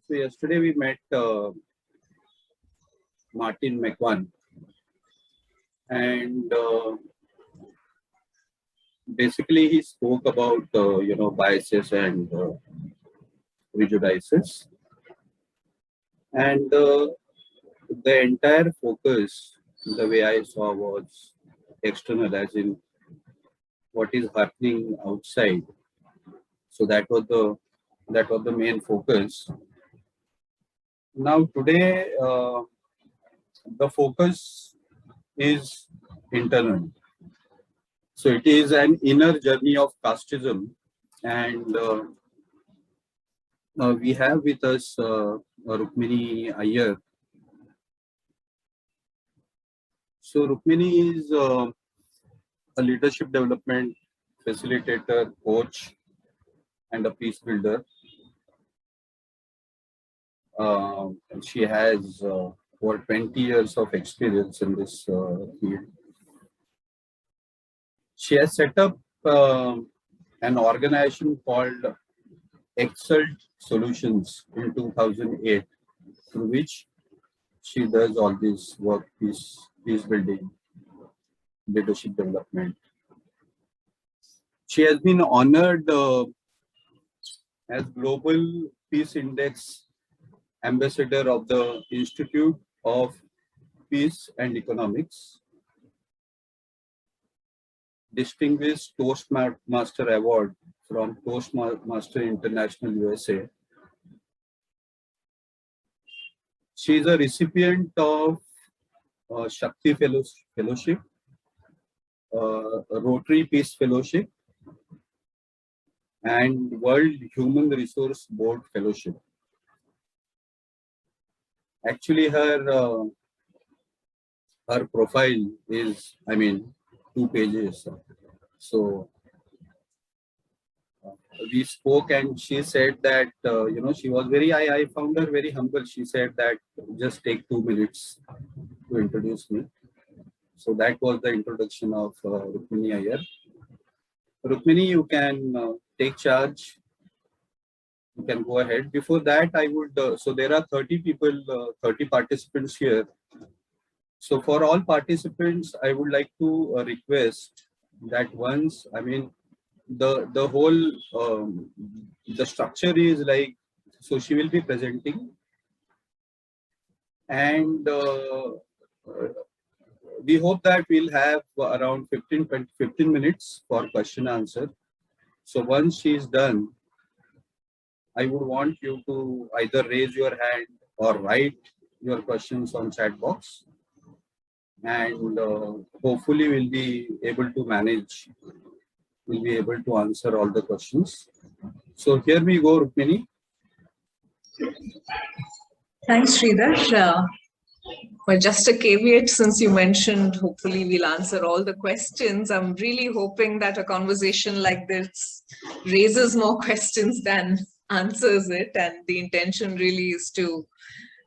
So yesterday we met Martin McWan, and basically he spoke about biases and prejudices, and the entire focus, the way I saw, was external, as in what is happening outside. So that was the main focus. Now today, the focus is internal. So it is an inner journey of casteism, and we have with us Rukmini Iyer. So Rukmini is a leadership development facilitator, coach, and a peace builder. And she has over 20 years of experience in this field. She has set up an organization called Excelled Solutions in 2008, through which she does all this work, peace building, leadership development. She has been honored as Global Peace Index Ambassador of the Institute of Peace and Economics, Distinguished Toastmaster Award from Toastmaster International USA. She is a recipient of Shakti Fellowship, Rotary Peace Fellowship, and World Human Resource Board Fellowship. Actually, her profile is, 2 pages. So we spoke, and she said that she was very. I found her very humble. She said that just take 2 minutes to introduce me. So that was the introduction of Rukmini Iyer. Rukmini, you can take charge. You can go ahead. Before that, I would, so there are 30 people, 30 participants here. So for all participants, I would like to request that once, the whole, the structure is like, so she will be presenting, and we hope that we'll have around 15 minutes for question answer. So once she is done, I would want you to either raise your hand or write your questions on chat box, and hopefully we'll be able to manage, we'll be able to answer all the questions. So here we go, Rukmini. Thanks, Sridhar. Well, just a caveat, since you mentioned hopefully we'll answer all the questions. I'm really hoping that a conversation like this raises more questions than answers it, and the intention really is to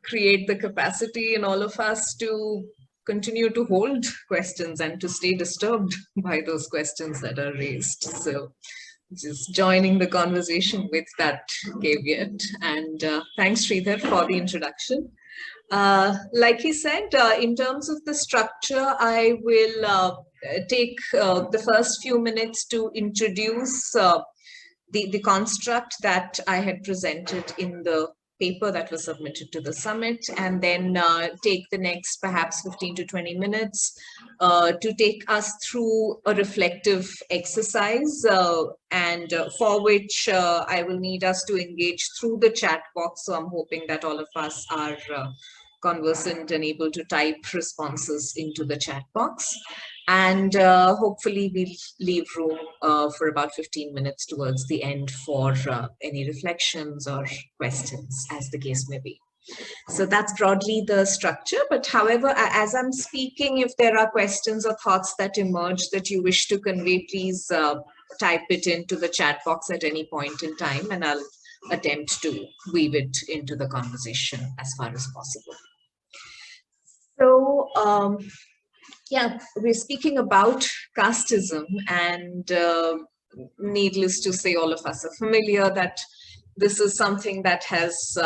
create the capacity in all of us to continue to hold questions and to stay disturbed by those questions that are raised. So just joining the conversation with that caveat. And thanks, Sridhar, for the introduction. Like he said, in terms of the structure, I will take the first few minutes to introduce the construct that I had presented in the paper that was submitted to the summit, and then take the next perhaps 15 to 20 minutes to take us through a reflective exercise, and for which I will need us to engage through the chat box. So I'm hoping that all of us are conversant and able to type responses into the chat box. And hopefully we'll leave room for about 15 minutes towards the end for any reflections or questions, as the case may be. So that's broadly the structure. But however, as I'm speaking, if there are questions or thoughts that emerge that you wish to convey, please type it into the chat box at any point in time, and I'll attempt to weave it into the conversation as far as possible. So, yeah, we're speaking about casteism, and needless to say, all of us are familiar that this is something that has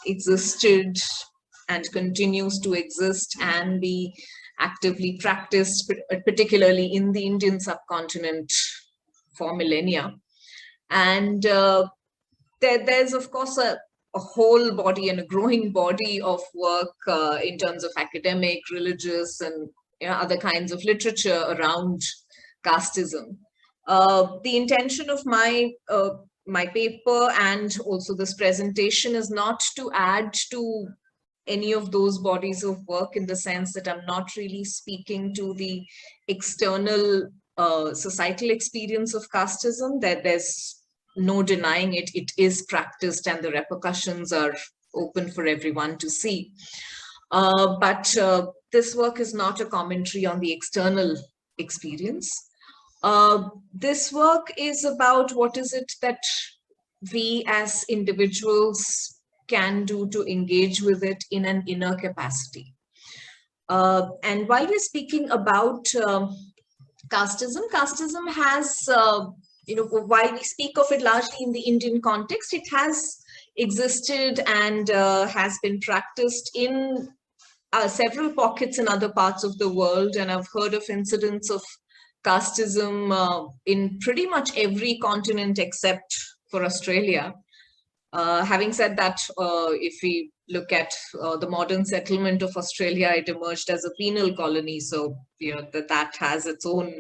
existed and continues to exist and be actively practiced, particularly in the Indian subcontinent for millennia. And there's, of course, a whole body and a growing body of work in terms of academic, religious, and other kinds of literature around casteism. The intention of my paper and also this presentation is not to add to any of those bodies of work, in the sense that I'm not really speaking to the external societal experience of casteism, that there's no denying it. It is practiced and the repercussions are open for everyone to see. But this work is not a commentary on the external experience. This work is about what is it that we as individuals can do to engage with it in an inner capacity. And while we're speaking about casteism, casteism has, while we speak of it largely in the Indian context, it has existed and has been practiced in several pockets in other parts of the world. And I've heard of incidents of casteism in pretty much every continent except for Australia. Having said that, if we look at the modern settlement of Australia, it emerged as a penal colony. So, that has its own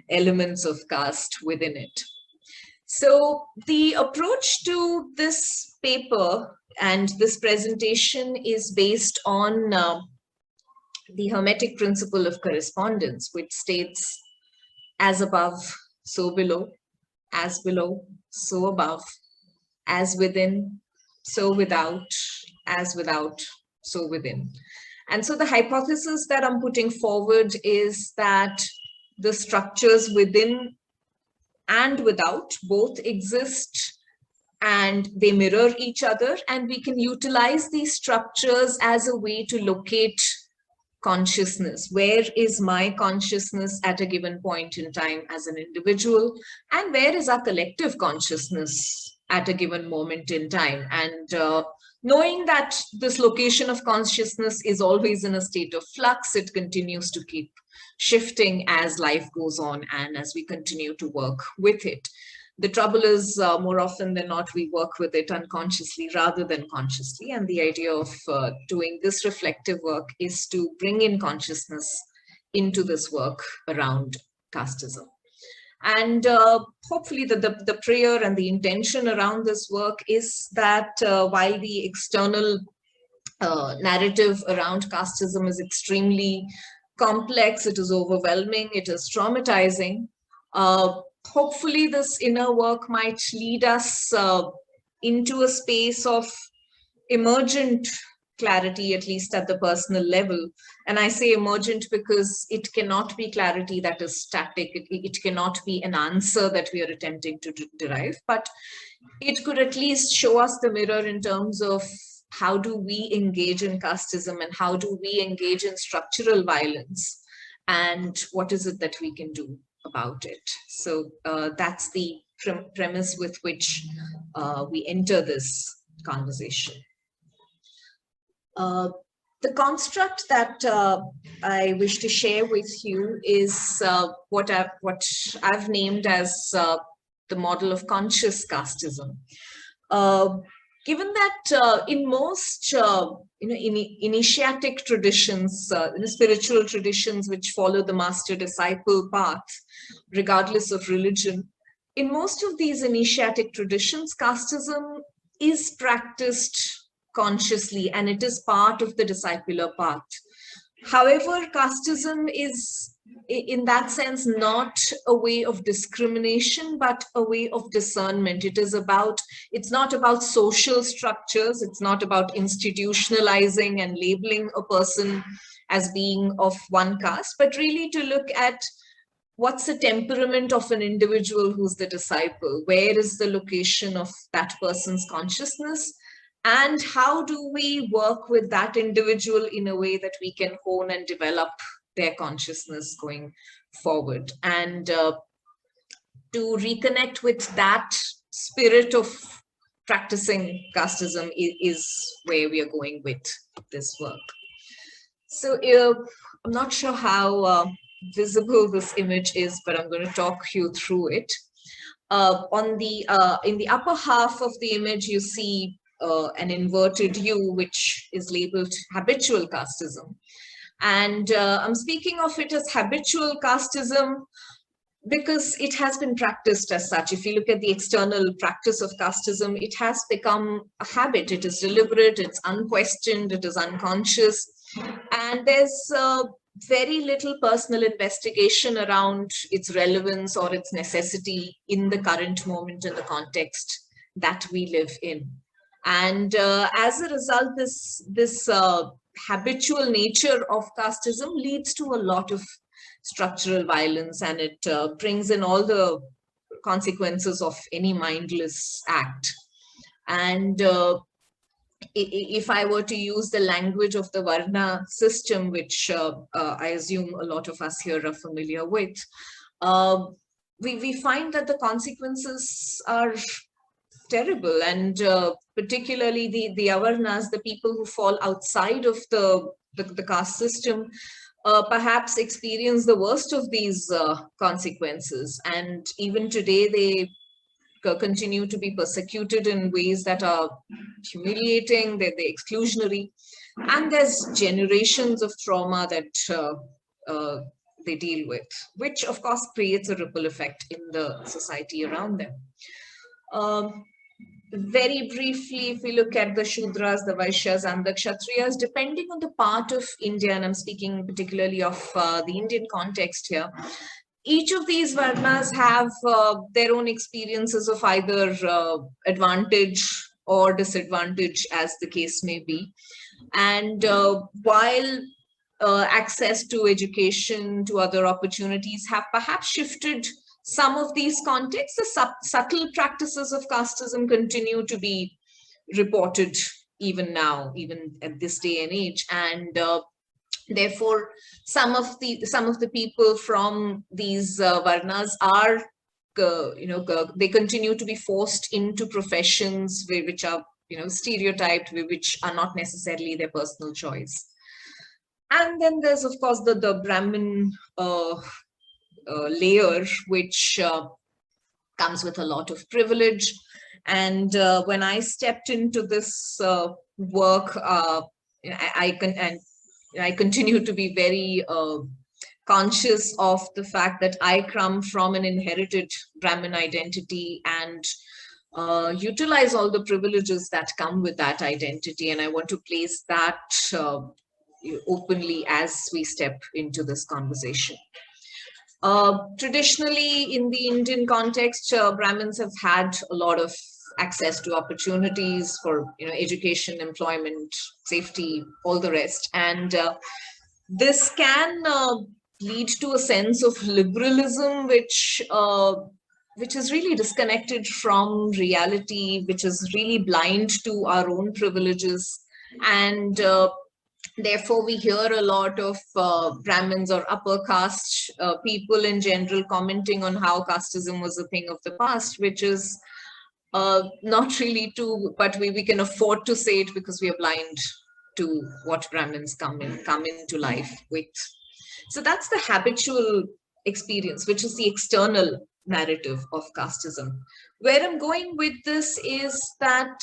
elements of caste within it. So the approach to this paper and this presentation is based on the Hermetic principle of correspondence, which states, as above, so below, as below, so above, as within, so without, as without, so within. And so the hypothesis that I'm putting forward is that the structures within and without both exist and they mirror each other, and we can utilize these structures as a way to locate consciousness. Where is my consciousness at a given point in time as an individual, and where is our collective consciousness at a given moment in time? And knowing that this location of consciousness is always in a state of flux, it continues to keep shifting as life goes on and as we continue to work with it. The trouble is, more often than not, we work with it unconsciously rather than consciously. And the idea of doing this reflective work is to bring in consciousness into this work around casteism. And hopefully the prayer and the intention around this work is that while the external narrative around casteism is extremely complex, it is overwhelming, it is traumatizing, hopefully this inner work might lead us into a space of emergent clarity, at least at the personal level. And I say emergent because it cannot be clarity that is static. It cannot be an answer that we are attempting to derive, but it could at least show us the mirror in terms of how do we engage in casteism and how do we engage in structural violence, and what is it that we can do about it. So that's the premise with which we enter this conversation. The construct that I wish to share with you is what I've named as the model of conscious casteism. Given that in most initiatic traditions, spiritual traditions which follow the master-disciple path, regardless of religion, in most of these initiatic traditions, casteism is practiced consciously and it is part of the discipler path. However, casteism is, in that sense, not a way of discrimination, but a way of discernment. It's not about social structures. It's not about institutionalizing and labeling a person as being of one caste, but really to look at what's the temperament of an individual who's the disciple? Where is the location of that person's consciousness? And how do we work with that individual in a way that we can hone and develop their consciousness going forward? And to reconnect with that spirit of practicing casteism is where we are going with this work. So I'm not sure how visible this image is, but I'm going to talk you through it. In the upper half of the image, you see an inverted U, which is labeled habitual casteism. And I'm speaking of it as habitual casteism because it has been practiced as such. If you look at the external practice of casteism, it has become a habit. It is deliberate, it's unquestioned, it is unconscious. And there's very little personal investigation around its relevance or its necessity in the current moment and the context that we live in. And as a result, this habitual nature of casteism leads to a lot of structural violence, and it brings in all the consequences of any mindless act. And if I were to use the language of the Varna system, which I assume a lot of us here are familiar with, we find that the consequences are terrible, and particularly the Avarnas, the people who fall outside of the caste system, perhaps experience the worst of these consequences. And even today, they continue to be persecuted in ways that are humiliating, they're exclusionary, and there's generations of trauma that they deal with, which of course creates a ripple effect in the society around them. Very briefly, if we look at the Shudras, the Vaishyas, and the Kshatriyas, depending on the part of India, and I'm speaking particularly of the Indian context here, each of these Varnas have their own experiences of either advantage or disadvantage, as the case may be. And while access to education, to other opportunities have perhaps shifted some of these contexts, the subtle practices of casteism continue to be reported even now, even at this day and age. And therefore, some of the people from these Varnas are, they continue to be forced into professions which are, stereotyped, which are not necessarily their personal choice. And then there's, of course, the Brahmin layer, which comes with a lot of privilege. And when I stepped into this work, I continue to be very conscious of the fact that I come from an inherited Brahmin identity and utilize all the privileges that come with that identity. And I want to place that openly as we step into this conversation. Traditionally, in the Indian context, Brahmins have had a lot of access to opportunities for education, employment, safety, all the rest, and this can lead to a sense of liberalism, which is really disconnected from reality, which is really blind to our own privileges, and therefore, we hear a lot of Brahmins or upper caste people in general commenting on how casteism was a thing of the past, which is not really true, but we can afford to say it because we are blind to what Brahmins come into life with. So that's the habitual experience, which is the external narrative of casteism. Where I'm going with this is that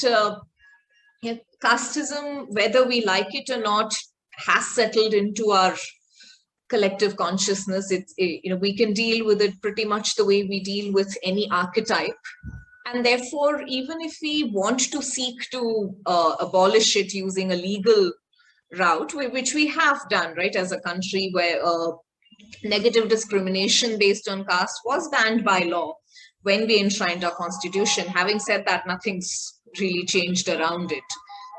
casteism, whether we like it or not, has settled into our collective consciousness. We can deal with it pretty much the way we deal with any archetype. And therefore, even if we want to seek to abolish it using a legal route, which we have done, right, as a country where negative discrimination based on caste was banned by law when we enshrined our constitution. Having said that, nothing's really changed around it.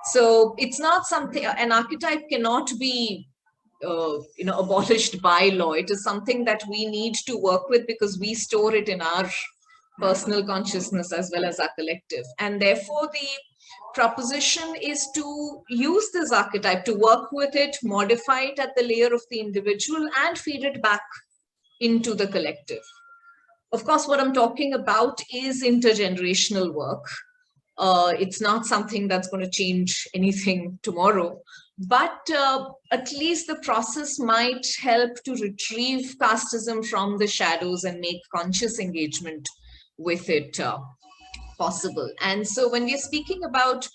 So it's not something, an archetype cannot be abolished by law. It is something that we need to work with because we store it in our personal consciousness as well as our collective. And therefore, the proposition is to use this archetype, to work with it, modify it at the layer of the individual, and feed it back into the collective. Of course, what I'm talking about is intergenerational work. It's not something that's going to change anything tomorrow, but at least the process might help to retrieve casteism from the shadows and make conscious engagement with it possible. And so when we're speaking about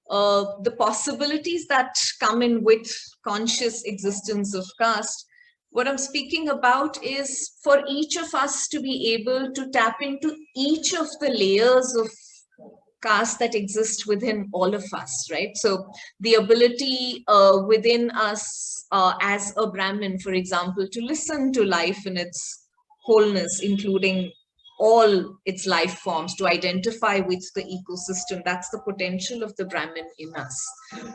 the possibilities that come in with conscious existence of caste, what I'm speaking about is for each of us to be able to tap into each of the layers of caste that exist within all of us, right? So the ability within us as a Brahmin, for example, to listen to life in its wholeness, including all its life forms, to identify with the ecosystem. That's the potential of the Brahmin in us,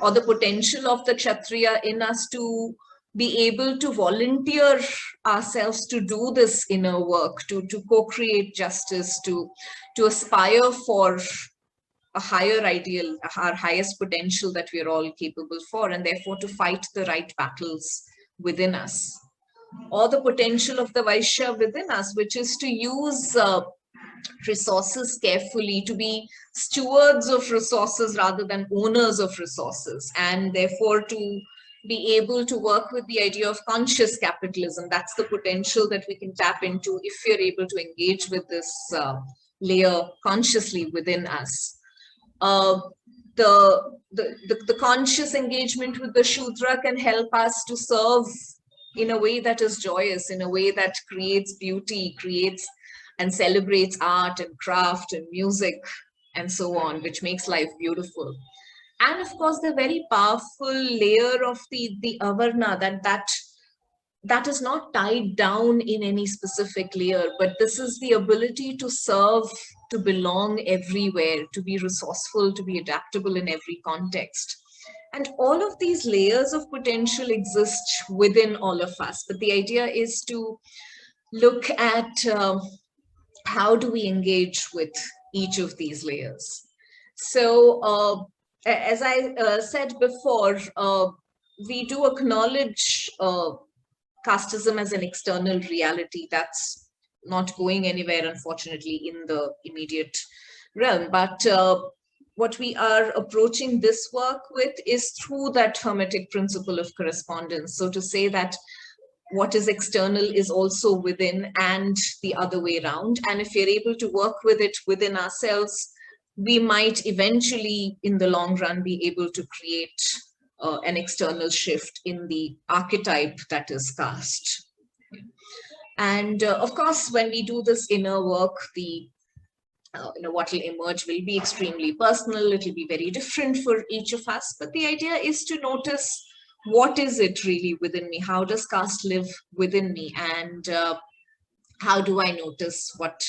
or the potential of the Kshatriya in us to be able to volunteer ourselves to do this inner work, to co-create justice, to aspire for a higher ideal, our highest potential that we are all capable for, and therefore to fight the right battles within us. Or the potential of the Vaishya within us, which is to use resources carefully, to be stewards of resources rather than owners of resources, and therefore to be able to work with the idea of conscious capitalism. That's the potential that we can tap into if we're able to engage with this layer consciously within us. The conscious engagement with the Shudra can help us to serve in a way that is joyous, in a way that creates beauty, creates and celebrates art and craft and music and so on, which makes life beautiful. And of course, the very powerful layer of the Avarna, that is not tied down in any specific layer, but this is the ability to serve, to belong everywhere, to be resourceful, to be adaptable in every context. And all of these layers of potential exist within all of us. But the idea is to look at how do we engage with each of these layers. So as I said before, we do acknowledge casteism as an external reality that's not going anywhere, unfortunately, in the immediate realm. But what we are approaching this work with is through that Hermetic principle of correspondence. So to say that what is external is also within, and the other way around. And if we're able to work with it within ourselves, we might eventually, in the long run, be able to create an external shift in the archetype that is caste. And of course, when we do this inner work, what will emerge will be extremely personal. It will be very different for each of us. But the idea is to notice, what is it really within me? How does caste live within me? And how do I notice what,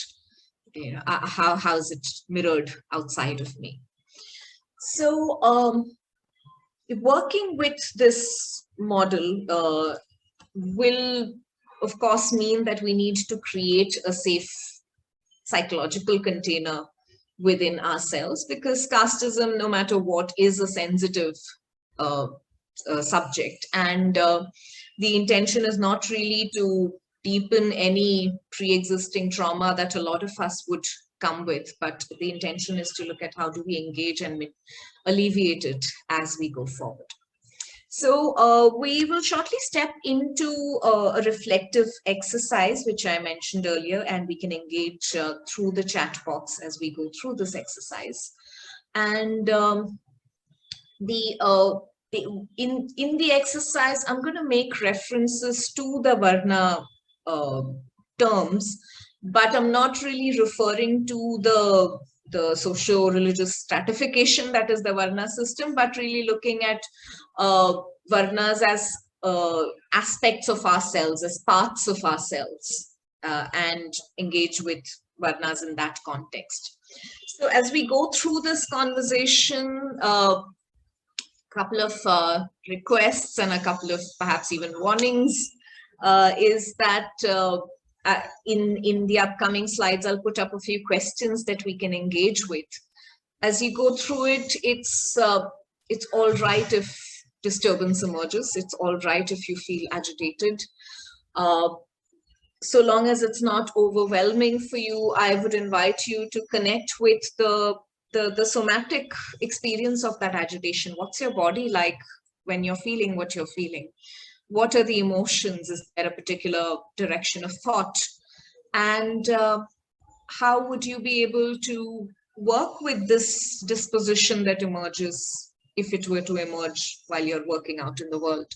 how is it mirrored outside of me? So working with this model will, of course, mean that we need to create a safe psychological container within ourselves, because casteism, no matter what, is a sensitive subject. And the intention is not really to deepen any pre-existing trauma that a lot of us would come with, but the intention is to look at how do we engage and alleviate it as we go forward. So we will shortly step into a reflective exercise, which I mentioned earlier, and we can engage through the chat box as we go through this exercise. And in the exercise, I'm going to make references to the Varna terms, but I'm not really referring to the socio-religious stratification that is the Varna system, but really looking at Varnas as aspects of ourselves, as parts of ourselves, and engage with Varnas in that context. So as we go through this conversation, a couple of requests and a couple of perhaps even warnings is that in the upcoming slides, I'll put up a few questions that we can engage with. As you go through it, it's all right if disturbance emerges. It's all right if you feel agitated. So long as it's not overwhelming for you, I would invite you to connect with the the somatic experience of that agitation. What's your body like when you're feeling what you're feeling? What are the emotions? Is there a particular direction of thought? And how would you be able to work with this disposition that emerges if it were to emerge while you're working out in the world?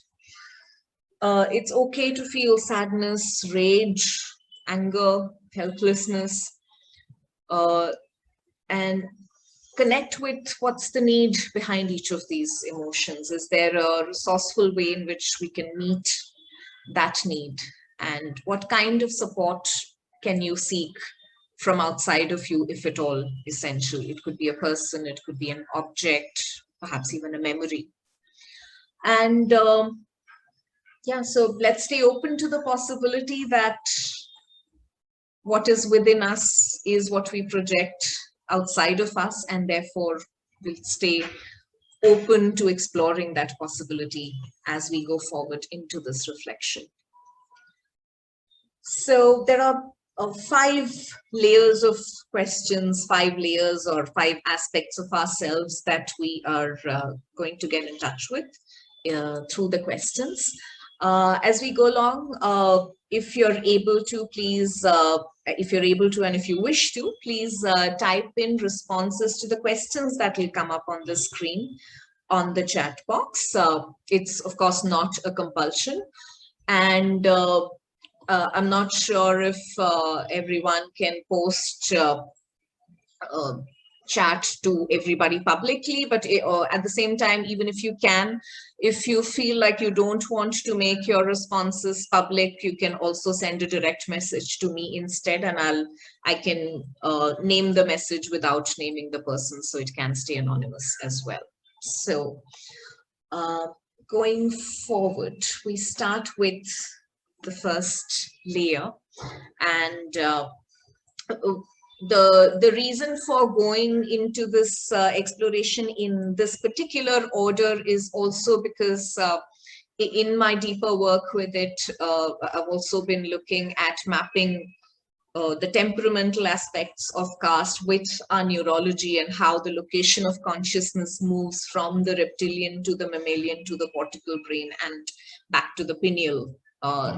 It's okay to feel sadness, rage, anger, helplessness, and connect with what's the need behind each of these emotions. Is there a resourceful way in which we can meet that need? And what kind of support can you seek from outside of you, if at all, essentially? It could be a person, it could be an object, perhaps even a memory. And yeah, so let's stay open to the possibility that what is within us is what we project outside of us, and therefore we'll stay open to exploring that possibility as we go forward into this reflection. So there are 5 layers of questions, 5 layers or 5 aspects of ourselves that we are going to get in touch with through the questions. As we go along, if you're able to, please, if you're able to and if you wish to, please type in responses to the questions that will come up on the screen on the chat box. It's, of course, not a compulsion. And I'm not sure if everyone can post chat to everybody publicly, but at the same time, even if you can, if you feel like you don't want to make your responses public, you can also send a direct message to me instead, and I can name the message without naming the person, so it can stay anonymous as well. So going forward, we start with the first layer, and the reason for going into this exploration in this particular order is also because in my deeper work with it, I've also been looking at mapping the temperamental aspects of caste with our neurology, and how the location of consciousness moves from the reptilian to the mammalian to the cortical brain and back to the pineal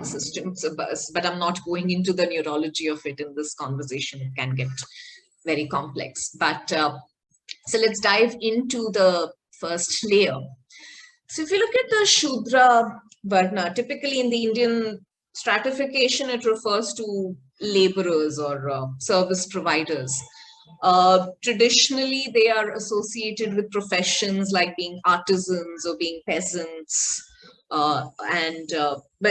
systems. But I'm not going into the neurology of it in this conversation. It can get very complex. But so let's dive into the first layer. So if you look at the Shudra Varna, typically in the Indian stratification, it refers to laborers or service providers. Traditionally, they are associated with professions like being artisans or being peasants. But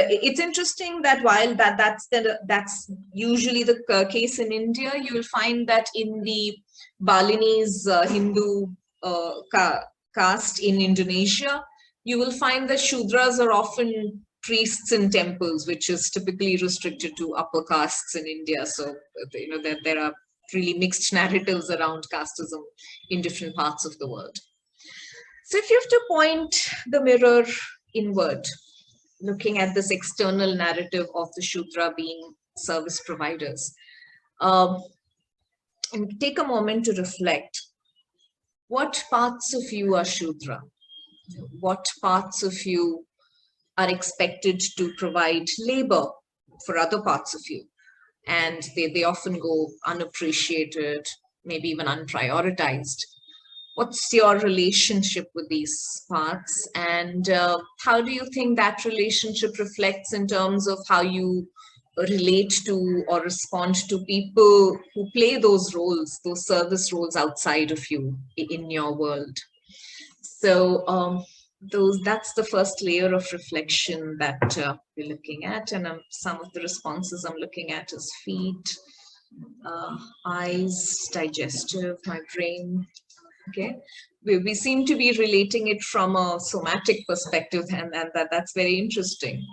it's interesting that while that's usually the case in India, you will find that in the Balinese Hindu caste in Indonesia, you will find that Shudras are often priests in temples, which is typically restricted to upper castes in India. So there are really mixed narratives around casteism in different parts of the world. So if you have to point the mirror inward, looking at this external narrative of the Shudra being service providers, and take a moment to reflect. What parts of you are Shudra? What parts of you are expected to provide labor for other parts of you? And they often go unappreciated, maybe even unprioritized. What's your relationship with these parts? And how do you think that relationship reflects in terms of how you relate to or respond to people who play those roles, those service roles outside of you in your world? So that's the first layer of reflection that we're looking at. And some of the responses I'm looking at is feet, eyes, digestive, my brain. Okay, we seem to be relating it from a somatic perspective, and that's very interesting.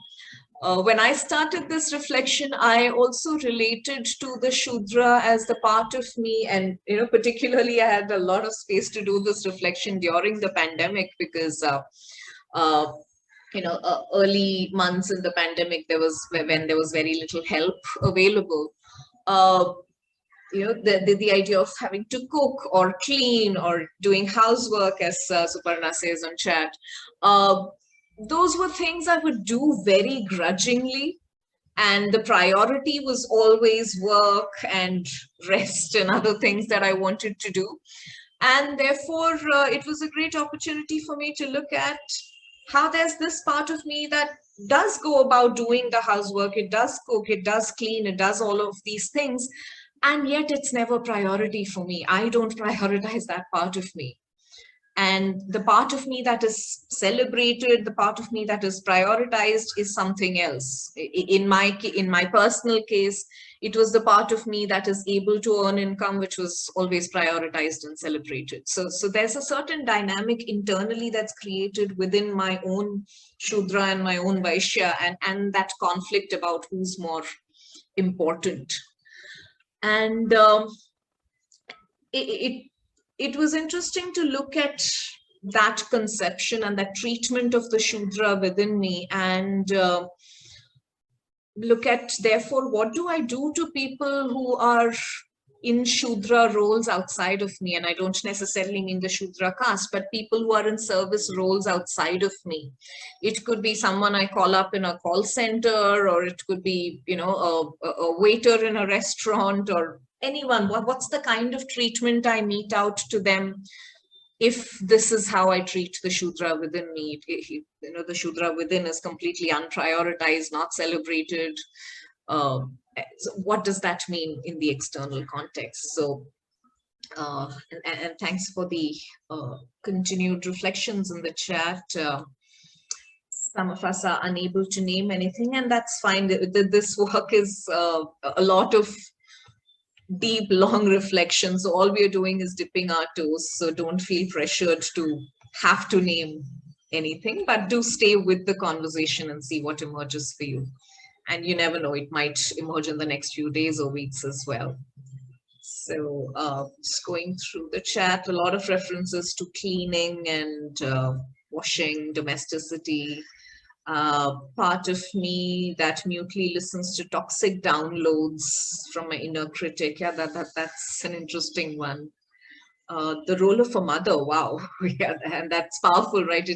When I started this reflection, I also related to the Shudra as the part of me, and particularly I had a lot of space to do this reflection during the pandemic, because early months in the pandemic, when there was very little help available. the idea of having to cook or clean or doing housework, as Suparna says on chat. Those were things I would do very grudgingly. And the priority was always work and rest and other things that I wanted to do. And therefore, it was a great opportunity for me to look at how there's this part of me that does go about doing the housework. It does cook, it does clean, it does all of these things. And yet it's never priority for me. I don't prioritize that part of me. And the part of me that is celebrated, the part of me that is prioritized is something else. In my personal case, it was the part of me that is able to earn income, which was always prioritized and celebrated. So there's a certain dynamic internally that's created within my own Shudra and my own Vaishya, and that conflict about who's more important. And it was interesting to look at that conception and that treatment of the Shudra within me, and look at, therefore, what do I do to people who are in Shudra roles outside of me? And I don't necessarily mean the Shudra caste, but people who are in service roles outside of me. It could be someone I call up in a call center, or it could be, a waiter in a restaurant, or anyone. What's the kind of treatment I mete out to them if this is how I treat the Shudra within me? The Shudra within is completely unprioritized, not celebrated. So what does that mean in the external context? So, and thanks for the continued reflections in the chat. Some of us are unable to name anything, and that's fine. This work is a lot of deep, long reflections. So all we are doing is dipping our toes. So don't feel pressured to have to name anything, but do stay with the conversation and see what emerges for you. And you never know, it might emerge in the next few days or weeks as well. So just going through the chat, a lot of references to cleaning and washing, domesticity. Part of me that mutely listens to toxic downloads from my inner critic. Yeah, that's an interesting one. The role of a mother, wow. Yeah, and that's powerful, right?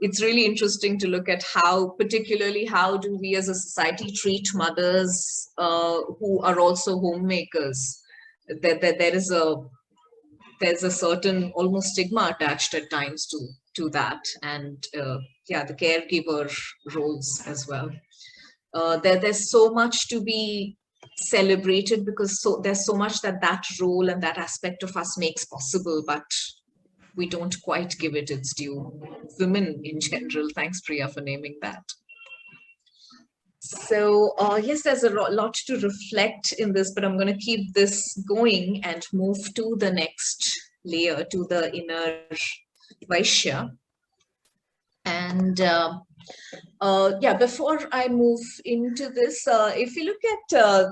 It's really interesting to look at particularly how do we as a society treat mothers who are also homemakers. There's a certain almost stigma attached at times to that, and yeah, the caregiver roles as well. There's so much to be celebrated, because there's so much that role and that aspect of us makes possible, but we don't quite give it its due. Women in general. Thanks, Priya, for naming that. So yes, there's a lot to reflect in this, but I'm going to keep this going and move to the next layer, to the inner Vaishya. And yeah, before I move into this, if you look at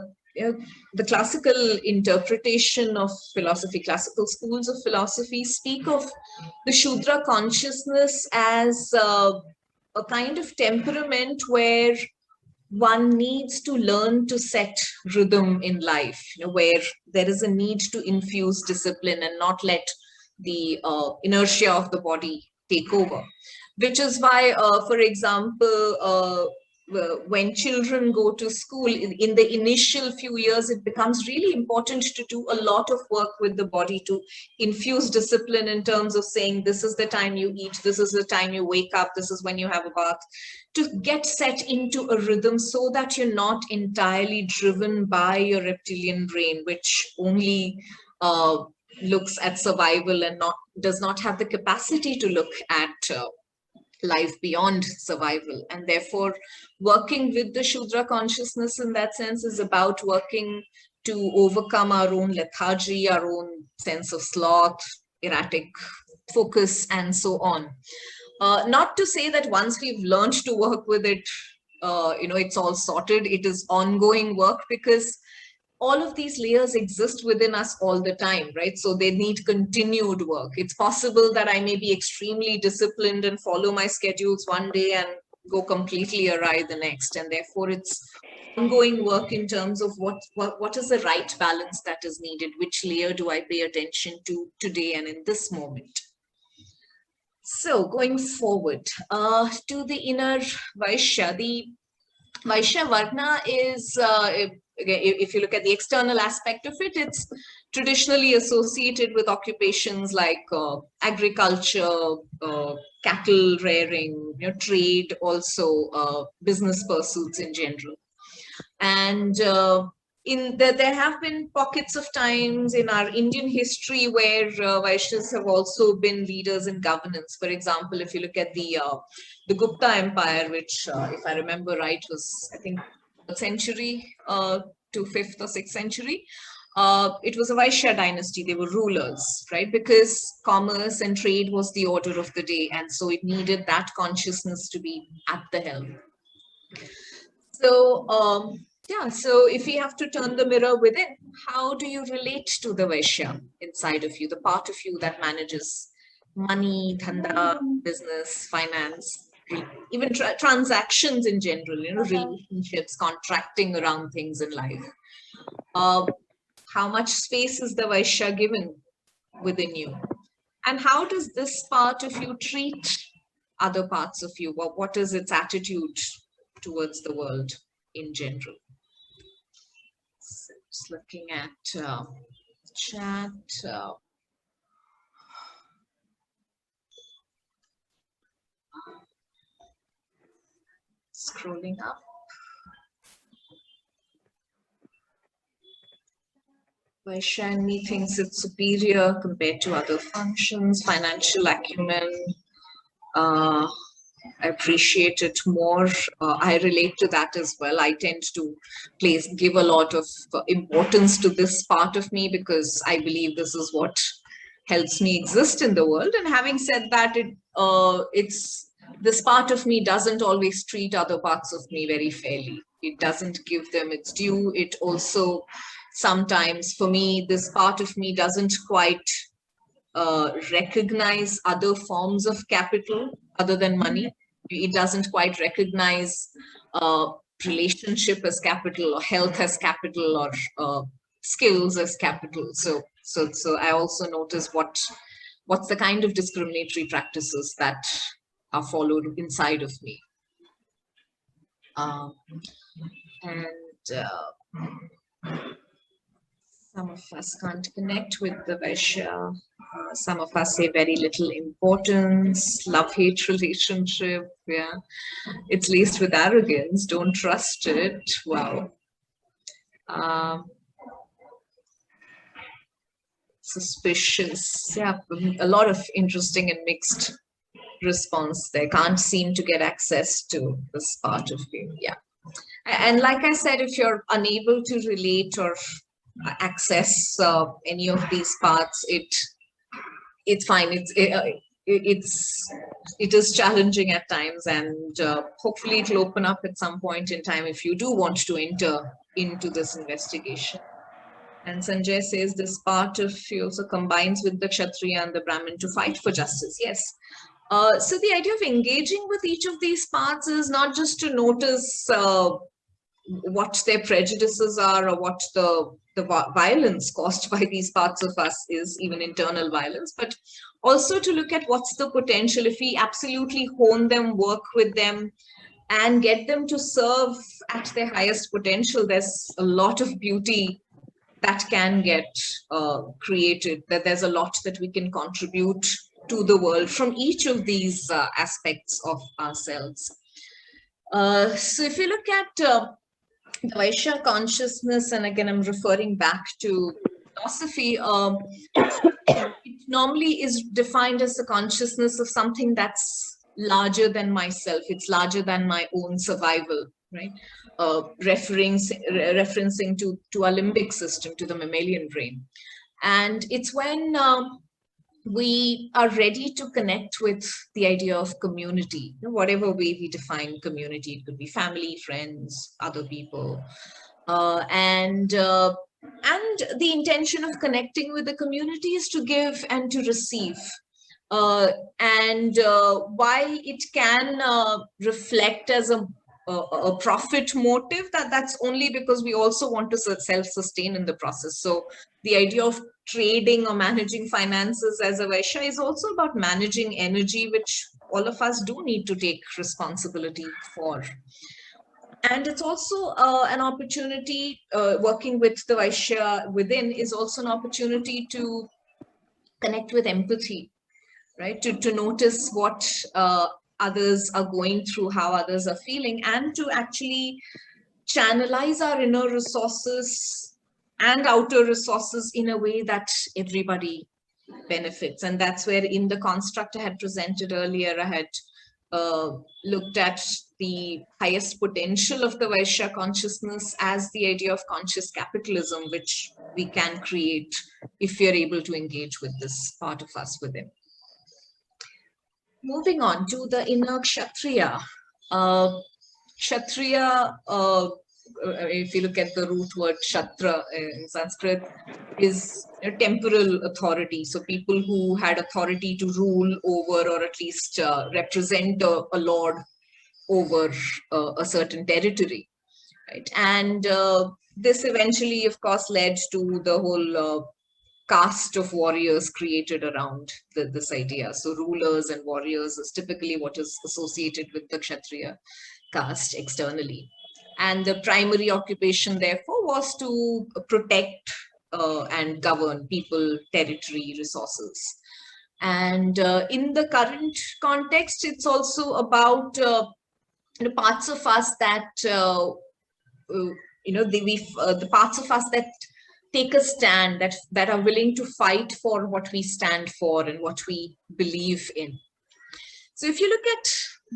the classical interpretation of philosophy, classical schools of philosophy speak of the Shudra consciousness as a kind of temperament where one needs to learn to set rhythm in life, where there is a need to infuse discipline and not let the inertia of the body take over. Which is why, for example, when children go to school, in the initial few years, it becomes really important to do a lot of work with the body to infuse discipline in terms of saying, this is the time you eat, this is the time you wake up, this is when you have a bath, to get set into a rhythm so that you're not entirely driven by your reptilian brain, which only looks at survival and does not have the capacity to look at life beyond survival. And therefore, working with the Shudra consciousness in that sense is about working to overcome our own lethargy, our own sense of sloth, erratic focus, and so on. Not to say that once we've learned to work with it, it's all sorted. It is ongoing work, because all of these layers exist within us all the time, right? So they need continued work. It's possible that I may be extremely disciplined and follow my schedules one day and go completely awry the next. And therefore, it's ongoing work in terms of what is the right balance that is needed, which layer do I pay attention to today and in this moment. So going forward to the inner Vaishya, the Vaishya Varna is, if you look at the external aspect of it, it's traditionally associated with occupations like agriculture, cattle rearing, trade, also business pursuits in general. And there have been pockets of times in our Indian history where Vaishyas have also been leaders in governance. For example, if you look at the Gupta Empire, which, if I remember right, was, I think, 3rd century to 5th or 6th century. It was a Vaishya dynasty. They were rulers, right? Because commerce and trade was the order of the day. And so it needed that consciousness to be at the helm. So, yeah, so if we have to turn the mirror within, how do you relate to the Vaishya inside of you, the part of you that manages money, dhanda, business, finance, even transactions in general, relationships, contracting around things in life? How much space is the Vaishya given within you? And how does this part of you treat other parts of you? What is its attitude towards the world in general? So just looking at chat. Scrolling up. Vaishya in me thinks it's superior compared to other functions, financial acumen. I appreciate it more. I relate to that as well. I tend to give a lot of importance to this part of me because I believe this is what helps me exist in the world. And having said that, this part of me doesn't always treat other parts of me very fairly. It doesn't give them its due. It also sometimes, for me, this part of me doesn't quite recognize other forms of capital other than money. It doesn't quite recognize relationship as capital, or health as capital, or skills as capital. So I also notice what's the kind of discriminatory practices that are followed inside of me. Some of us can't connect with the Vaishya. Some of us say very little importance, love-hate relationship. Yeah, it's laced with arrogance. Don't trust it. Wow. Suspicious. Yeah, a lot of interesting and mixed response there. Can't seem to get access to this part of you. Yeah. And like I said, if you're unable to relate or access any of these parts, it's fine. It is challenging at times, and hopefully it'll open up at some point in time if you do want to enter into this investigation. And Sanjay says this part of you also combines with the Kshatriya and the Brahmin to fight for justice. Yes. So the idea of engaging with each of these parts is not just to notice what their prejudices are, or what the violence caused by these parts of us is, even internal violence, but also to look at what's the potential if we absolutely hone them, work with them, and get them to serve at their highest potential. There's a lot of beauty that can get created, that there's a lot that we can contribute to the world from each of these aspects of ourselves. So if you look at the Glacier Consciousness, and again, I'm referring back to philosophy, it normally is defined as the consciousness of something that's larger than myself. It's larger than my own survival, right? Referencing to our limbic system, to the mammalian brain. And it's when we are ready to connect with the idea of community, whatever way we define community. It could be family, friends, other people, and the intention of connecting with the community is to give and to receive. And while it can reflect as a a profit motive, that's only because we also want to self-sustain in the process. So the idea of trading or managing finances as a Vaishya is also about managing energy, which all of us do need to take responsibility for. And it's also an opportunity, working with the Vaishya within is also an opportunity to connect with empathy, right? To notice what others are going through, how others are feeling, and to actually channelize our inner resources and outer resources in a way that everybody benefits. And that's where in the construct I had presented earlier, I had looked at the highest potential of the Vaishya consciousness as the idea of conscious capitalism, which we can create if we are able to engage with this part of us within. Moving on to the inner Kshatriya. Kshatriya, if you look at the root word Shatra in Sanskrit, is a temporal authority. So people who had authority to rule over, or at least represent a lord over a certain territory, right? And this eventually, of course, led to the whole caste of warriors created around this idea. So rulers and warriors is typically what is associated with the Kshatriya caste externally. And the primary occupation, therefore, was to protect and govern people, territory, resources. And in the current context, it's also about the parts of us that, the parts of us that take a stand, that are willing to fight for what we stand for and what we believe in. So if you look at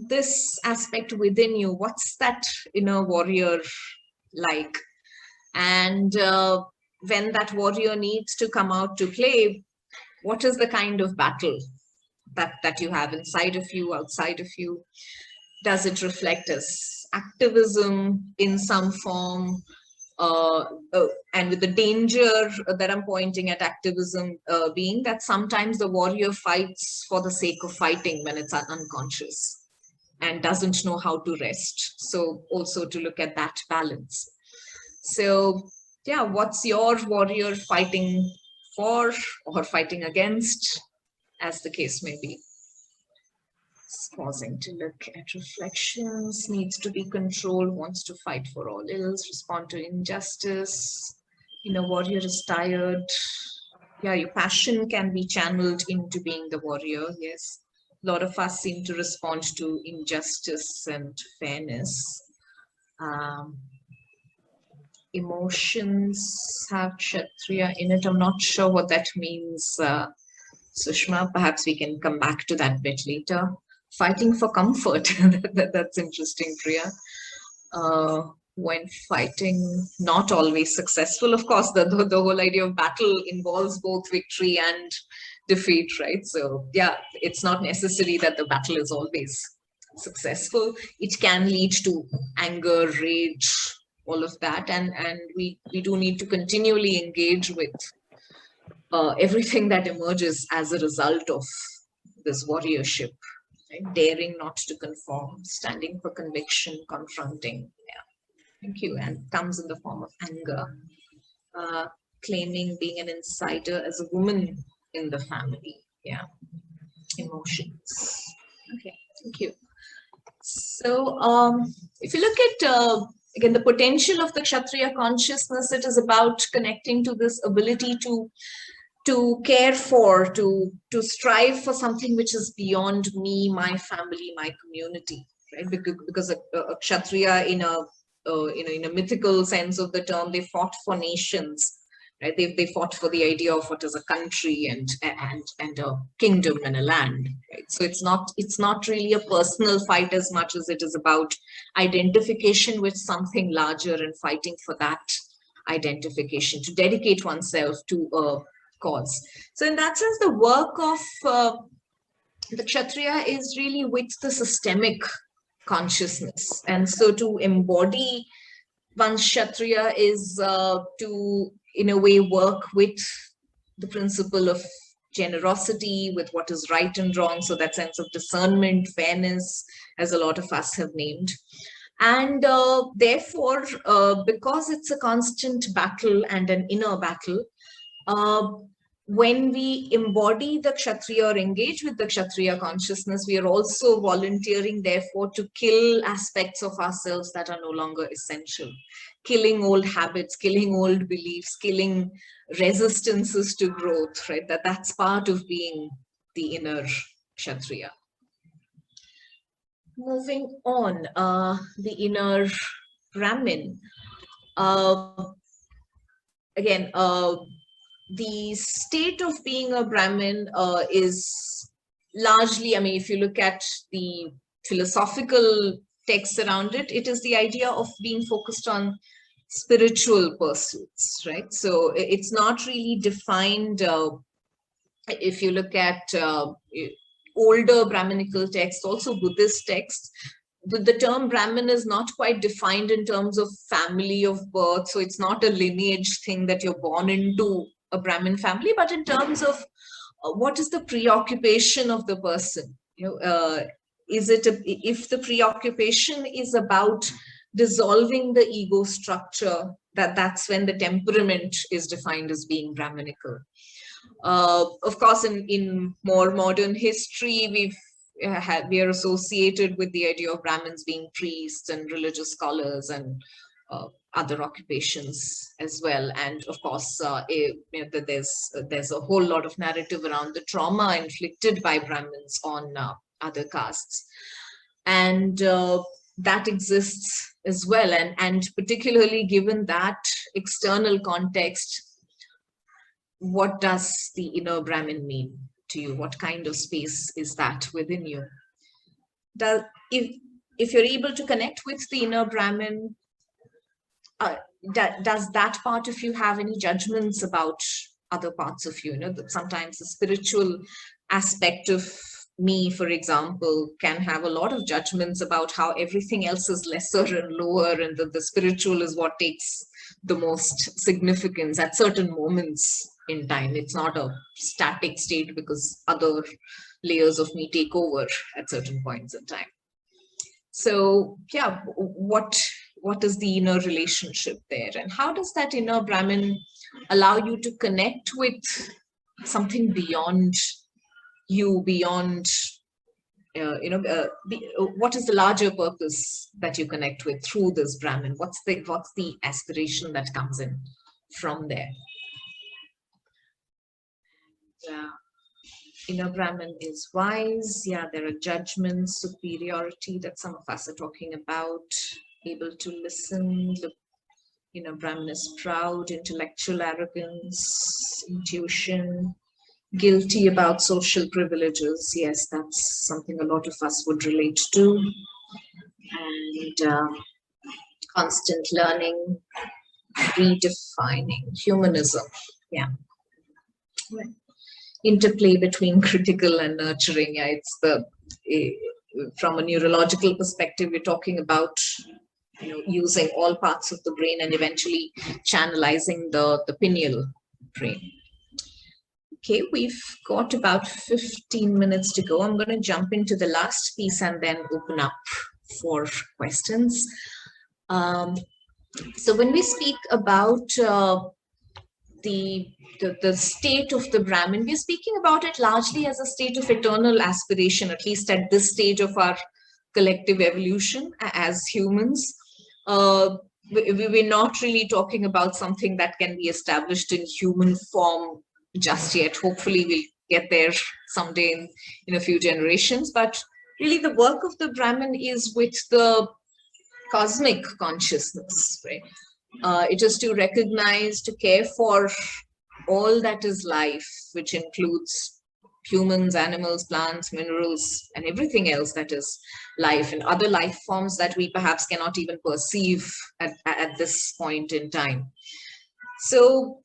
this aspect within you, what's that inner warrior like? And when that warrior needs to come out to play, what is the kind of battle that you have inside of you, outside of you? Does it reflect as activism in some form? And with the danger that I'm pointing at activism being that sometimes the warrior fights for the sake of fighting when it's unconscious and doesn't know how to rest. So also to look at that balance. So yeah, what's your warrior fighting for or fighting against, as the case may be? Pausing to look at reflections, needs to be controlled, wants to fight for all ills, respond to injustice. Inner warrior is tired. Yeah, your passion can be channeled into being the warrior. Yes, a lot of us seem to respond to injustice and fairness. Emotions have Kshatriya in it. I'm not sure what that means, Sushma. Perhaps we can come back to that bit later. Fighting for comfort, that's interesting, Priya. When fighting, not always successful. Of course, the whole idea of battle involves both victory and defeat, right? So yeah, it's not necessary that the battle is always successful. It can lead to anger, rage, all of that. And we do need to continually engage with everything that emerges as a result of this warriorship. Right? Daring not to conform, standing for conviction, confronting. Yeah, thank you. And comes in the form of anger, claiming being an insider as a woman in the family. Yeah, emotions. Okay, thank you. So if you look at again the potential of the Kshatriya consciousness, it is about connecting to this kshatriya to care for, to strive for something which is beyond me, my family, my community, right? Because a Kshatriya in a mythical sense of the term, they fought for nations, right? They fought for the idea of what is a country and a kingdom and a land, right? So it's not really a personal fight as much as it is about identification with something larger and fighting for that identification, to dedicate oneself to a cause. So in that sense, the work of the Kshatriya is really with the systemic consciousness. And so to embody one's Kshatriya is to, in a way, work with the principle of generosity, with what is right and wrong. So that sense of discernment, fairness, as a lot of us have named. And therefore, because it's a constant battle and an inner battle, when we embody the Kshatriya or engage with the Kshatriya consciousness, we are also volunteering, therefore, to kill aspects of ourselves that are no longer essential. Killing old habits, killing old beliefs, killing resistances to growth, right? That's part of being the inner Kshatriya. Moving on, the inner Brahmin. Again, the state of being a Brahmin is largely, I mean, if you look at the philosophical texts around it, it is the idea of being focused on spiritual pursuits, right? So it's not really defined. If you look at older Brahminical texts, also Buddhist texts, the term Brahmin is not quite defined in terms of family of birth. So it's not a lineage thing that you're born into a Brahmin family, but in terms of what is the preoccupation of the person? Is it if the preoccupation is about dissolving the ego structure, that's when the temperament is defined as being Brahminical. Of course, in more modern history, we are associated with the idea of Brahmins being priests and religious scholars and other occupations as well. And of course, there's a whole lot of narrative around the trauma inflicted by Brahmins on other castes. And that exists as well. And particularly given that external context, what does the inner Brahmin mean to you? What kind of space is that within you? If you're able to connect with the inner Brahmin, does that part of you have any judgments about other parts of you? That sometimes the spiritual aspect of me, for example, can have a lot of judgments about how everything else is lesser and lower, and that the spiritual is what takes the most significance at certain moments in time. It's not a static state because other layers of me take over at certain points in time. So yeah, what is the inner relationship there, and how does that inner Brahmin allow you to connect with something beyond you, beyond what is the larger purpose that you connect with through this Brahmin? What's the aspiration that comes in from there? Yeah. Inner Brahmin is wise. Yeah, there are judgments, superiority that some of us are talking about, able to listen. Look, inner Brahmin is proud, intellectual arrogance, intuition, guilty about social privileges. Yes, that's something a lot of us would relate to. And constant learning, redefining, humanism. Yeah. Interplay between critical and nurturing. Yeah, it's from a neurological perspective, we're talking about using all parts of the brain and eventually channelizing the pineal brain. Okay, we've got about 15 minutes to go. I'm going to jump into the last piece and then open up for questions. So when we speak about the state of the Brahmin, we're speaking about it largely as a state of eternal aspiration, at least at this stage of our collective evolution as humans. We're not really talking about something that can be established in human form just yet. Hopefully we'll get there someday in a few generations. But really the work of the Brahmin is with the cosmic consciousness, right? It is to recognize, to care for all that is life, which includes humans, animals, plants, minerals, and everything else that is life, and other life forms that we perhaps cannot even perceive at this point in time. So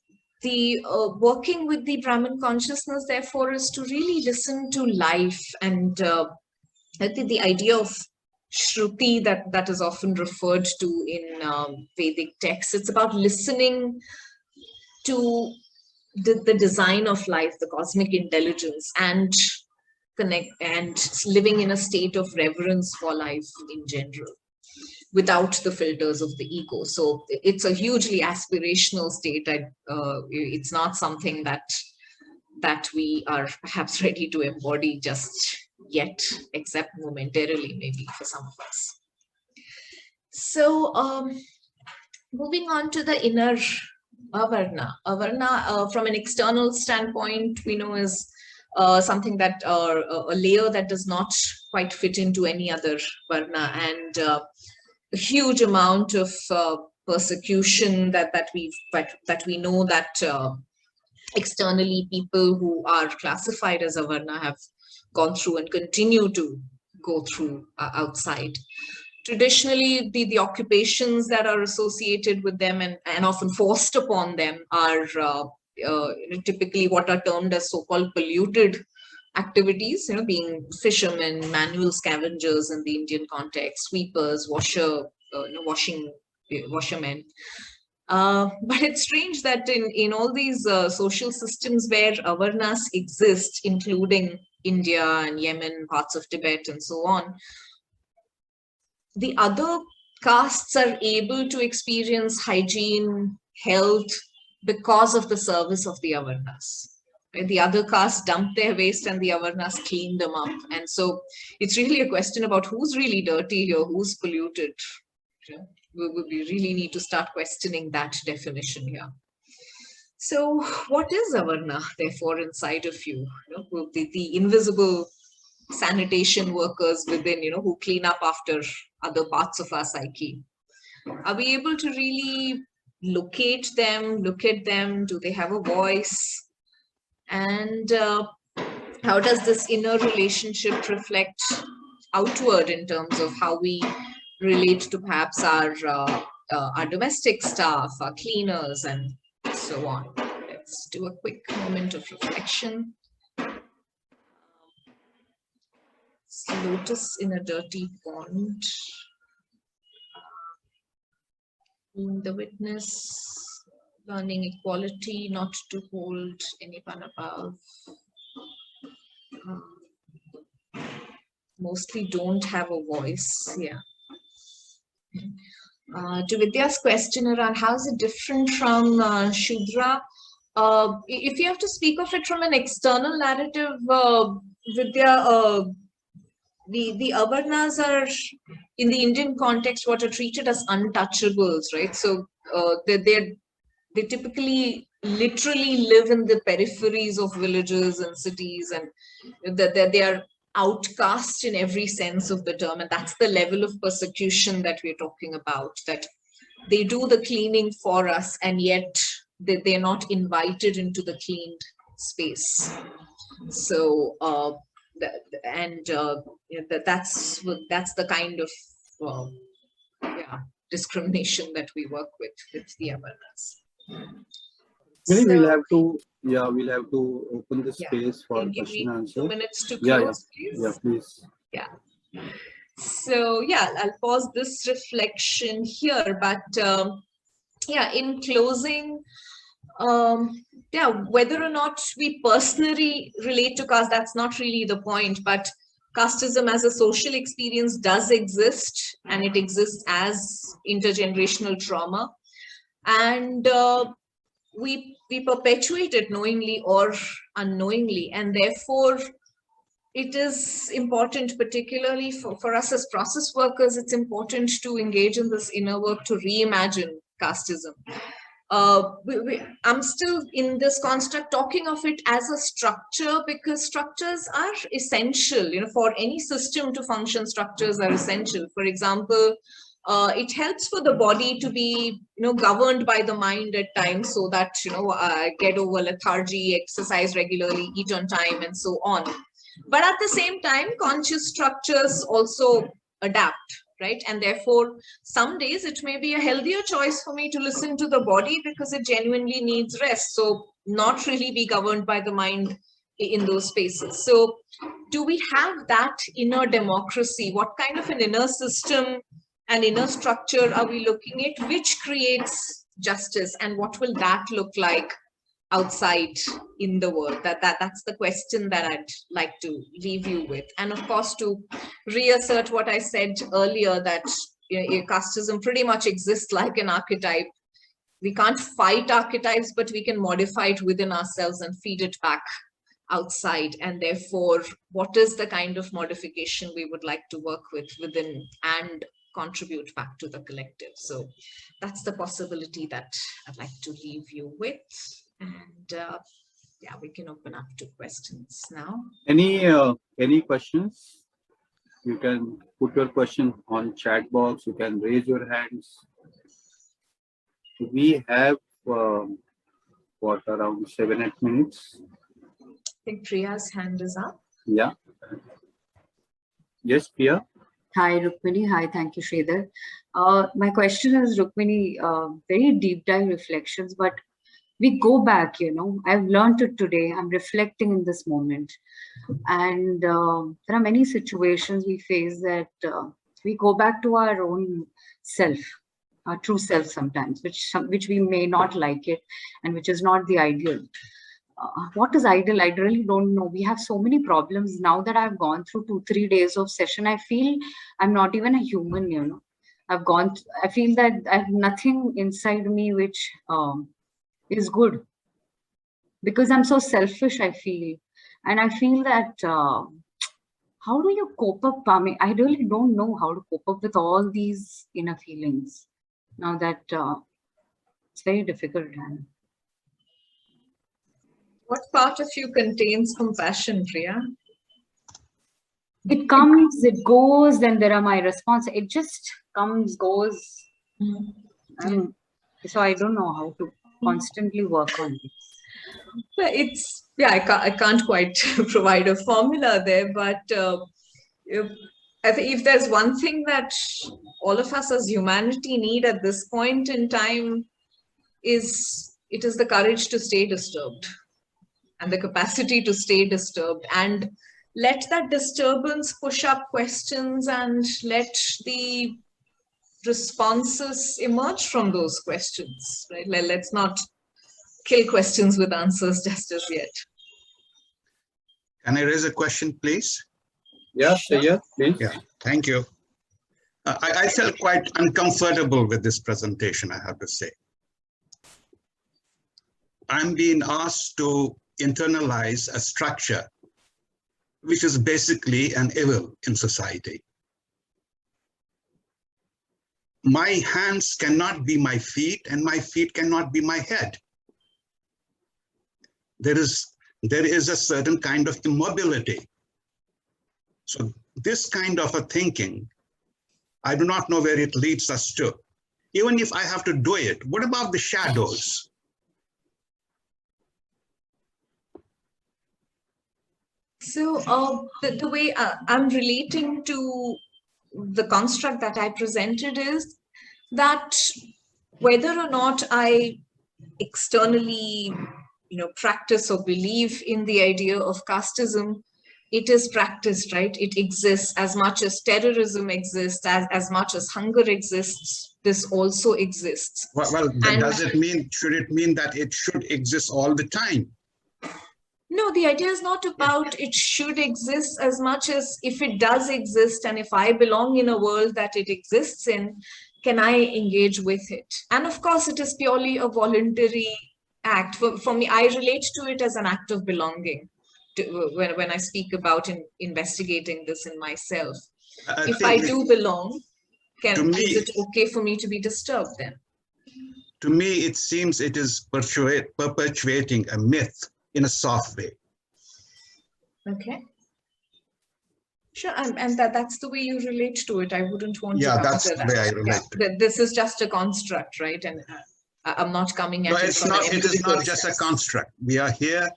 the working with the Brahmin consciousness, therefore, is to really listen to life. And I think the idea of Shruti that is often referred to in Vedic texts, it's about listening to the design of life, the cosmic intelligence, and connect and living in a state of reverence for life in general. without the filters of the ego. So it's a hugely aspirational state. It's not something that we are perhaps ready to embody just yet, except momentarily, maybe for some of us. So moving on to the inner avarna. Avarna, from an external standpoint, we know is something that a layer that does not quite fit into any other varna, and a huge amount of persecution that we know that externally people who are classified as avarna have gone through and continue to go through outside. Traditionally, the occupations that are associated with them and often forced upon them are typically what are termed as so-called polluted activities, being fishermen, manual scavengers in the Indian context, sweepers, washermen. But it's strange that in all these social systems where avarnas exist, including India and Yemen, parts of Tibet and so on, the other castes are able to experience hygiene, health, because of the service of the avarnas. The other castes dump their waste and the avarnas clean them up. And so it's really a question about who's really dirty here, who's polluted. We really need to start questioning that definition here. So what is avarna, therefore, inside of you? The invisible sanitation workers within, who clean up after other parts of our psyche. Are we able to really locate them, look at them? Do they have a voice? And how does this inner relationship reflect outward in terms of how we relate to perhaps our domestic staff, our cleaners, and so on? Let's do a quick moment of reflection. Lotus in a dirty pond. Being the witness, learning equality, not to hold anyone above. Mostly don't have a voice. Yeah. To Vidya's question around how is it different from Shudra, if you have to speak of it from an external narrative, Vidya, the avarnas are, in the Indian context, what are treated as untouchables, right? So they typically literally live in the peripheries of villages and cities, and they are outcast in every sense of the term. And that's the level of persecution that we're talking about, that they do the cleaning for us, and yet they're not invited into the cleaned space. So, that's the kind of discrimination that we work with the avarnas. Maybe we'll have to open the space for question and answer. 2 minutes to close, please. Yeah, please. Yeah. So I'll pause this reflection here, but in closing, whether or not we personally relate to caste, that's not really the point, but casteism as a social experience does exist, and it exists as intergenerational trauma, and we perpetuate it knowingly or unknowingly, and therefore it is important, particularly for us as process workers, it's important to engage in this inner work to reimagine casteism. I'm still in this construct talking of it as a structure, because structures are essential, for any system to function. Structures are essential. For example, it helps for the body to be, governed by the mind at times, so that, get over lethargy, exercise regularly, eat on time, and so on. But at the same time, conscious structures also adapt, right? And therefore, some days it may be a healthier choice for me to listen to the body because it genuinely needs rest. So not really be governed by the mind in those spaces. So do we have that inner democracy? What kind of an inner system and inner structure are we looking at, which creates justice, and what will that look like outside in the world? That's the question that I'd like to leave you with. And of course, to reassert what I said earlier, that casteism pretty much exists like an archetype. We can't fight archetypes, but we can modify it within ourselves and feed it back outside. And therefore, what is the kind of modification we would like to work with within and contribute back to the collective? So that's the possibility that I'd like to leave you with. And yeah, we can open up to questions now. Any questions? You can put your question on chat box. You can raise your hands. We have what, around 7-8 minutes. I think Priya's hand is up. Yeah. Yes, Priya. Hi, Rukmini. Hi, thank you, Shridhar. My question is, Rukmini, very deep dive reflections, but we go back, I've learned it today. I'm reflecting in this moment. And there are many situations we face that we go back to our own self, our true self sometimes, which we may not like it and which is not the ideal. What is ideal? I really don't know. We have so many problems now that I've gone through 2-3 days of session. I feel I'm not even a human, I feel that I have nothing inside me which is good, because I'm so selfish, I feel. And I feel that how do you cope up? I really don't know how to cope up with all these inner feelings now that it's very difficult. What part of you contains compassion, Priya? It comes, it goes, then there are my response. It just comes, goes. So I don't know how to constantly work on it. Well, I can't quite provide a formula there, but I think if there's one thing that all of us as humanity need at this point in time, it is the courage to stay disturbed and the capacity to stay disturbed, and let that disturbance push up questions and let the responses emerge from those questions, right? Let's not kill questions with answers just as yet. Can I raise a question, please? Yeah, please. Yeah, thank you. I felt quite uncomfortable with this presentation, I have to say. I'm being asked to internalize a structure which is basically an evil in society. My hands cannot be my feet, and my feet cannot be my head. There is a certain kind of immobility. So this kind of a thinking, I do not know where it leads us to. Even if I have to do it, what about the shadows? So the way I'm relating to the construct that I presented is that whether or not I externally, practice or believe in the idea of casteism, it is practiced, right? It exists as much as terrorism exists, as much as hunger exists. This also exists. Well, should it mean that it should exist all the time? No, the idea is not about it should exist as much as if it does exist, and if I belong in a world that it exists in, can I engage with it? And of course, it is purely a voluntary act. For me, I relate to it as an act of belonging when I speak about investigating this in myself. If I do belong, is it okay for me to be disturbed then? To me, it seems it is perpetuating a myth in a soft way. Okay. Sure, and that's the way you relate to it. I wouldn't want to counter that's the way I relate to it. This is just a construct, right? And I'm not coming at it. It is not just a construct. We are here.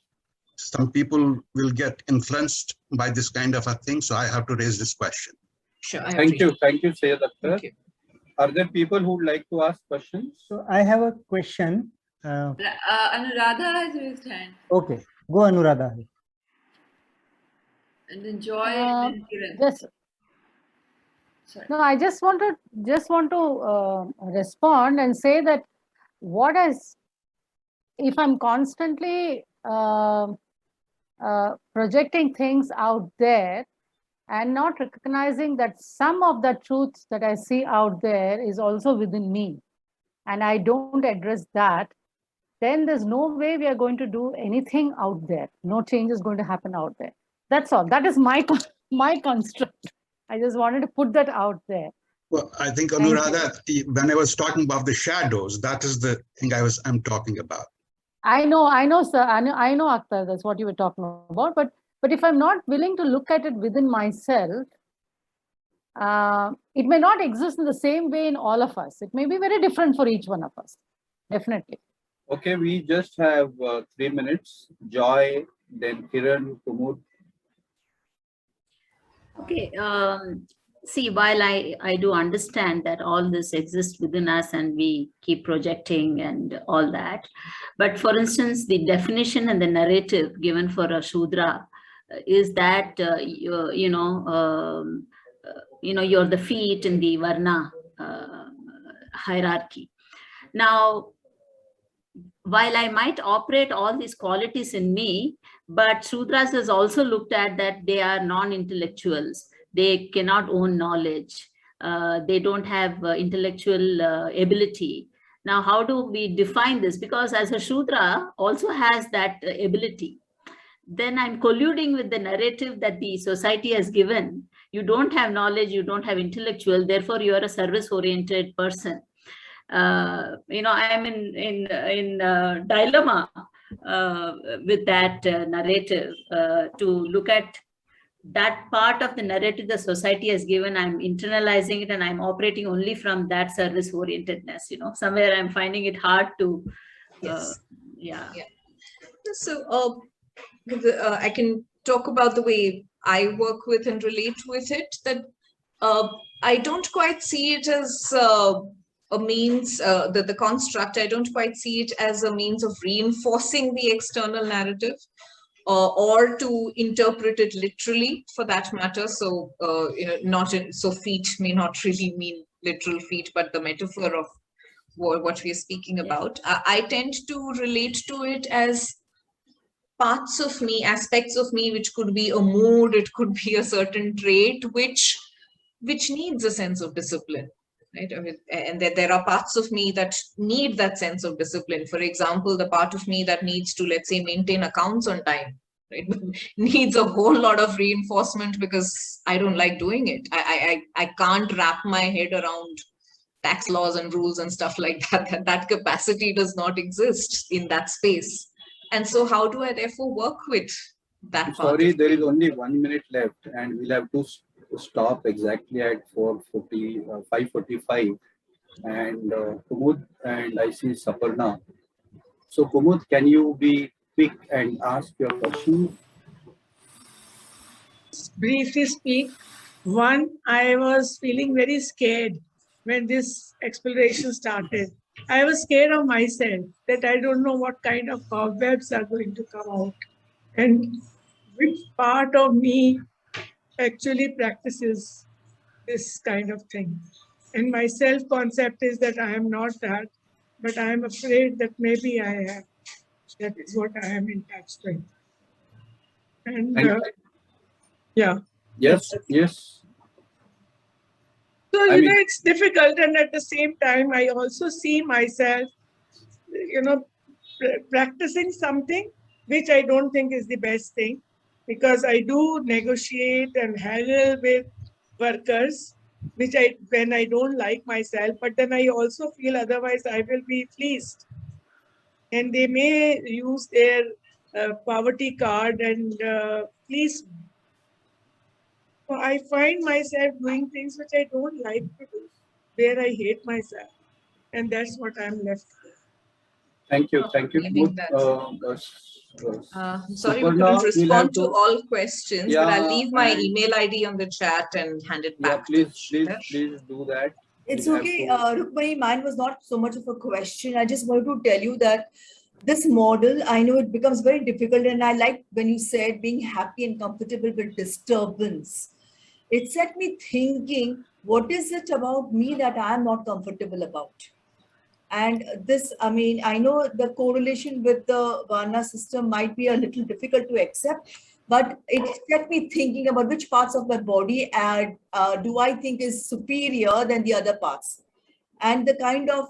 Some people will get influenced by this kind of a thing, so I have to raise this question. Sure. Thank you, Sayed Akhtar. Are there people who would like to ask questions? So I have a question. Anuradha has raised hand. Okay, go Anuradha. And then Joy and then Kiran. Yes. Sorry. No, I just want to respond and say that if I'm constantly projecting things out there, and not recognizing that some of the truth that I see out there is also within me, and I don't address that, then there's no way we are going to do anything out there. No change is going to happen out there. That's all. That is my construct. I just wanted to put that out there. Well, I think, Thank you. Anuradha, when I was talking about the shadows, that is the thing I'm talking about. I know, sir. I know, Akhtar, that's what you were talking about. But if I'm not willing to look at it within myself, it may not exist in the same way in all of us. It may be very different for each one of us. Definitely. Okay, we just have 3 minutes. Joy, then Kiran, Kumud. Okay. See, while I do understand that all this exists within us and we keep projecting and all that, but for instance, the definition and the narrative given for a Shudra is that you're the feet in the Varna hierarchy. Now, while I might operate all these qualities in me, but Shudras has also looked at that they are non-intellectuals. They cannot own knowledge. They don't have intellectual ability. Now, how do we define this? Because as a Shudra also has that ability. Then I'm colluding with the narrative that the society has given. You don't have knowledge, you don't have intellectual, therefore you are a service-oriented person. I am in dilemma with that narrative to look at that part of the narrative the society has given. I'm internalizing it and I'm operating only from that service orientedness. Somewhere I'm finding it hard to yeah. So I can talk about the way I work with and relate with it, that I don't quite see it as a means, the construct, I don't quite see it as a means of reinforcing the external narrative or to interpret it literally for that matter. So, so feet may not really mean literal feet, but the metaphor of what we are speaking about. I tend to relate to it as parts of me, aspects of me, which could be a mood, it could be a certain trait, which needs a sense of discipline. Right? I mean, and there are parts of me that need that sense of discipline. For example, the part of me that needs to, let's say, maintain accounts on time, right, needs a whole lot of reinforcement because I don't like doing it. I can't wrap my head around tax laws and rules and stuff like that. That capacity does not exist in that space. And so how do I therefore work with that part? Sorry, there is only 1 minute left and we'll have to stop exactly at 5:45, and Kumud and I see Saparna. So Kumud, can you be quick and ask your question? Briefly speak. One, I was feeling very scared when this exploration started. I was scared of myself, that I don't know what kind of cobwebs are going to come out and which part of me actually practices this kind of thing. And my self-concept is that I am not that, but I am afraid that maybe I am. That is what I am in touch with. And yeah. Yes. So, it's difficult. And at the same time, I also see myself, practicing something which I don't think is the best thing, because I do negotiate and haggle with workers, when I don't like myself, but then I also feel otherwise I will be fleeced. And they may use their poverty card and fleece me. So I find myself doing things which I don't like to do, where I hate myself. And that's what I'm left with. Thank you. I'm sorry, we couldn't respond to all questions, but I'll leave my email ID on the chat and hand it back. Please do that. It's okay, Rukmini, mine was not so much of a question. I just wanted to tell you that this model, I know it becomes very difficult, and I like when you said being happy and comfortable with disturbance. It set me thinking, what is it about me that I'm not comfortable about? And this, I know the correlation with the Varna system might be a little difficult to accept, But it kept me thinking about which parts of my body do I think is superior than the other parts, and the kind of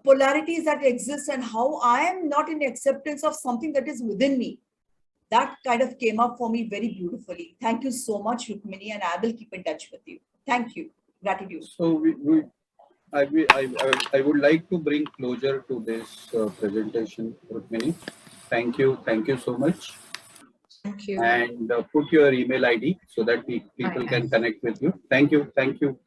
polarities that exist, and how I am not in acceptance of something that is within me. That kind of came up for me very beautifully. Thank you so much, Rukmini, and I will keep in touch with you. Thank you. Gratitude. So I would like to bring closure to this presentation, Rukmini. Thank you so much. Thank you. And put your email ID so that people can connect with you. Thank you.